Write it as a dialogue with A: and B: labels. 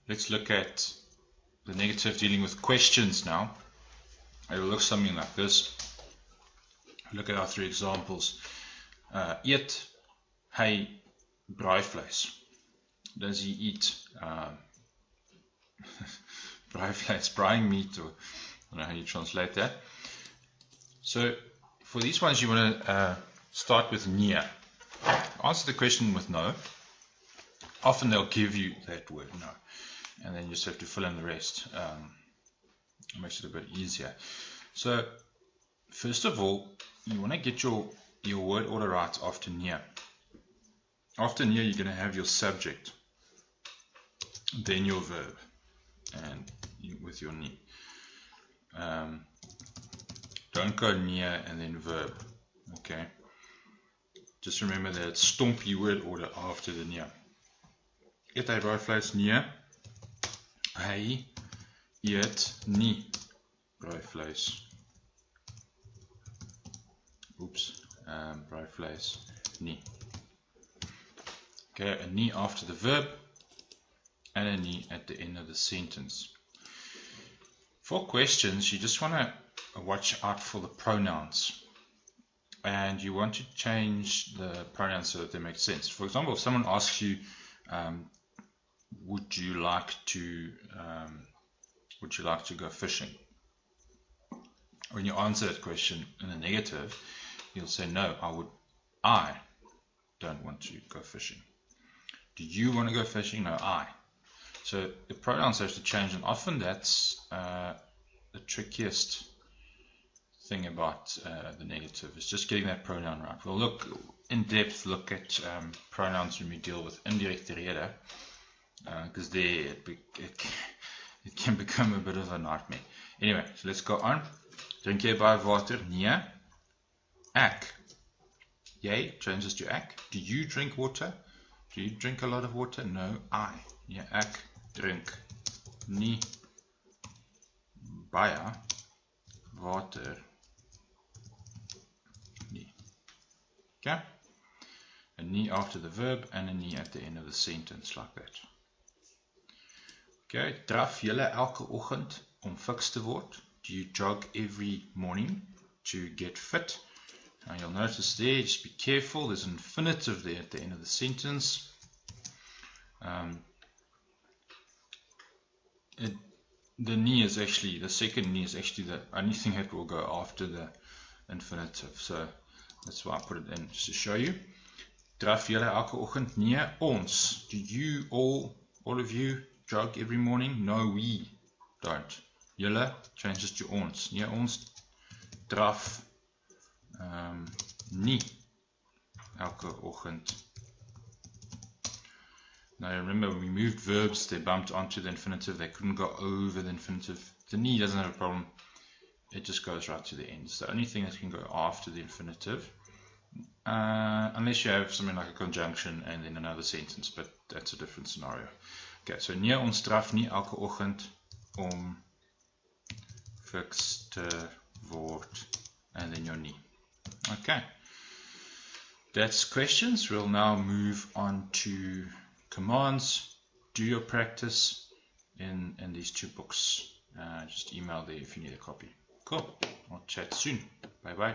A: let's look at the negative dealing with questions now. It will look something like this. Look at our three examples. Eet hy braaivleis? Does he eat braaivleis, braai meat, or I don't know how you translate that. So for these ones you want to start with nee. Answer the question with no. Often they'll give you that word no, and then you just have to fill in the rest. It makes it a bit easier. So first of all, you want to get your word order right after nee. After nee, you're going to have your subject, then your verb, and with your nee. Don't go nee and then verb. Okay. Just remember that it's stompie word order after the nee. Eet hy braaivleis? Nee. Hy eet nie braaivleis. Braaivleis nie. Okay, a nie after the verb and a nie at the end of the sentence. For questions, you just want to watch out for the pronouns, and you want to change the pronouns so that they make sense. For example, if someone asks you, would you like to go fishing? When you answer that question in a negative, you'll say no, I don't want to go fishing. Do you want to go fishing? No, I. So the pronouns have to change, and often that's the trickiest thing about the negative, is just getting that pronoun right. We'll look at pronouns when we deal with indirecte rede, because there it can become a bit of a nightmare. Anyway, so let's go on. Drink jy baie water? Nee. Ek. Jy changes to ek. Do you drink water? Do you drink a lot of water? No, I. Nee, ek drink nie baie water nie. Okay? A nie after the verb and a nie at the end of the sentence, like that. Okay, draf julle elke oggend om fiks te word? Do you jog every morning to get fit? Now you'll notice there, just be careful, there's an infinitive there at the end of the sentence. The nie is actually, the second nie is actually the only thing that will go after the infinitive. So that's why I put it in, just to show you. Draf julle elke oggend? Nee, ons. Do you all of you jog every morning? No, we don't. Julle changes to ons. Nee, ons draf nie elke oggend. Now remember, when we moved verbs, they bumped onto the infinitive. They couldn't go over the infinitive. The nie doesn't have a problem. It just goes right to the end. It's the only thing that can go after the infinitive. Unless you have something like a conjunction and then another sentence, but that's a different scenario. Okay, so nee, ons draf nie elke oggend om fiks te word, and then your nie. Okay, that's questions. We'll now move on to commands. Do your practice in these two books. Just email there if you need a copy. Cool. I'll chat soon. Bye bye.